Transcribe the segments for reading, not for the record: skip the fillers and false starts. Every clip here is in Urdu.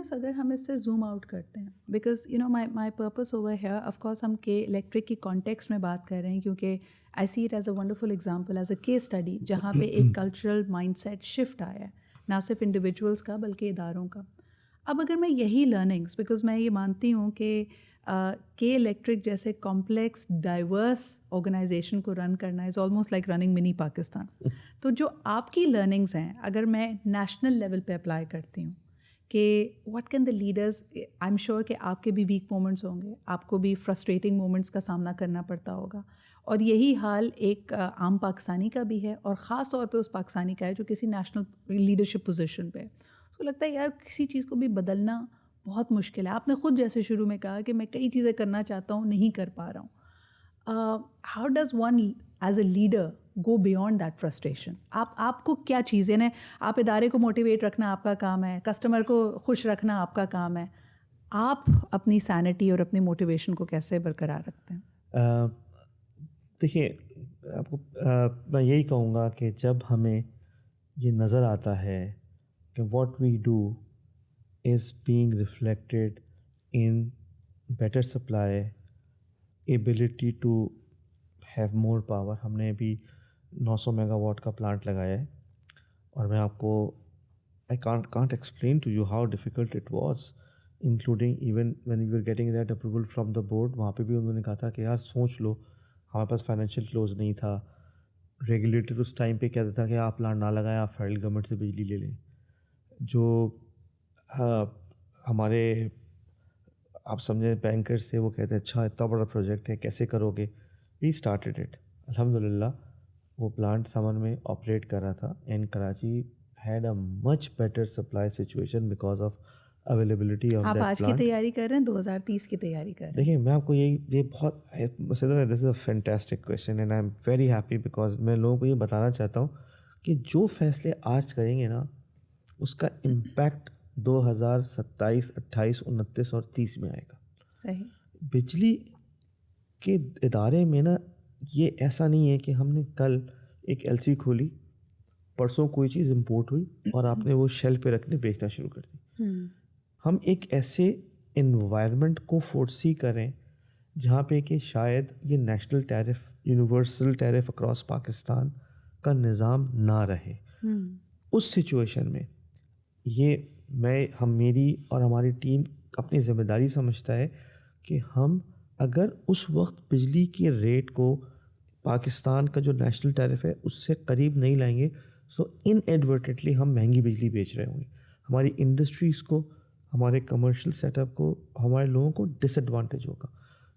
انس اگر ہم اس سے زوم آؤٹ کرتے ہیں because you know my purpose over here of course ہم کے الیکٹرک کی کانٹیکسٹ میں بات کر رہے ہیں کیونکہ I see it is a wonderful example is a case study جہاں پہ ایک کلچرل مائنڈ سیٹ شفٹ آیا ہے نہ صرف انڈیویجولس کا بلکہ اداروں کا. اب اگر میں یہی لرننگس بیکاز میں یہ مانتی ہوں کہ کے الیکٹرک جیسے کمپلیکس ڈائیورس آرگنائزیشن کو رن کرنا از آلموسٹ لائک رننگ منی پاکستان. تو جو آپ کی لرننگز ہیں اگر میں نیشنل لیول پہ اپلائی کرتی ہوں کہ what can the leaders, I am sure کہ آپ کے بھی ویک مومنٹس ہوں گے، آپ کو بھی فرسٹریٹنگ مومنٹس کا سامنا کرنا پڑتا ہوگا، اور یہی حال ایک عام پاکستانی کا بھی ہے اور خاص طور پہ اس پاکستانی کا ہے جو کسی نیشنل لیڈرشپ پوزیشن پہ. تو لگتا ہے یار کسی چیز کو بھی بدلنا بہت مشکل ہے. آپ نے خود جیسے شروع میں کہا کہ میں کئی چیزیں کرنا چاہتا ہوں نہیں کر پا رہا ہوں. How does one as a leader go beyond that frustration? آپ کو کیا چیزیں ہیں؟ آپ ادارے کو موٹیویٹ رکھنا آپ کا کام ہے، کسٹمر کو خوش رکھنا آپ کا کام ہے. آپ اپنی سینٹی اور اپنی موٹیویشن کو کیسے برقرار رکھتے ہیں؟ دیکھیے آپ کو میں یہی کہوں گا کہ جب ہمیں یہ نظر آتا ہے کہ what we do is being reflected in better supply, ability to have more power. ہم نے ابھی 900 میگا واٹ کا پلانٹ لگایا ہے اور میں آپ کو I can't explain to you how difficult it was, including even when you are getting that approval from the board. وہاں پہ بھی انہوں نے کہا تھا کہ یار سوچ لو، ہمارے پاس فائنینشیل کلوز نہیں تھا. ریگولیٹر اس ٹائم پہ کہتا تھا کہ آپ پلانٹ نہ لگائیں، آپ فیڈرل گورنمنٹ سے بجلی لے لیں. جو ہمارے آپ سمجھیں بینکرس تھے وہ کہتے ہیں اچھا اتنا بڑا پروجیکٹ ہے کیسے کرو گے. We started it. الحمد للہ وہ پلانٹ سمر میں آپریٹ کر رہا تھا and Karachi had a much better supply situation because of availability of that plant. آپ آج کی تیاری کر رہے ہیں 2030 کی تیاری کر رہے ہیں؟ دیکھیے میں آپ کو یہ بہت this is a fantastic question and I am very happy because میں لوگوں کو یہ بتانا چاہتا ہوں کہ جو فیصلے آج کریں گے نا اس کا امپیکٹ 2027، 28، 29 اور 30 میں آئے گا. صحیح. بجلی کے ادارے میں نا یہ ایسا نہیں ہے کہ ہم نے کل ایک ایل سی کھولی، پرسوں کوئی چیز امپورٹ ہوئی اور آپ نے وہ شیل پہ رکھنے بیچنا شروع کر دی. ہم ایک ایسے انوائرمنٹ کو فورسی کریں جہاں پہ کہ شاید یہ national tariff, universal tariff across Pakistan کا نظام نہ رہے. اس سچویشن میں یہ میری اور ہماری ٹیم اپنی ذمہ داری سمجھتا ہے کہ ہم اگر اس وقت بجلی کے ریٹ کو پاکستان کا جو نیشنل ٹیرف ہے اس سے قریب نہیں لائیں گے سو ان ایڈورٹنٹلی ہم مہنگی بجلی بیچ رہے ہوں گے. ہماری انڈسٹریز کو، ہمارے کمرشل سیٹ اپ کو، ہمارے لوگوں کو ڈس ایڈوانٹیج ہوگا.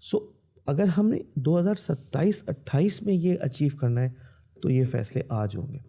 سو اگر ہم نے 2027-28 میں یہ اچیو کرنا ہے تو یہ فیصلے آج ہوں گے.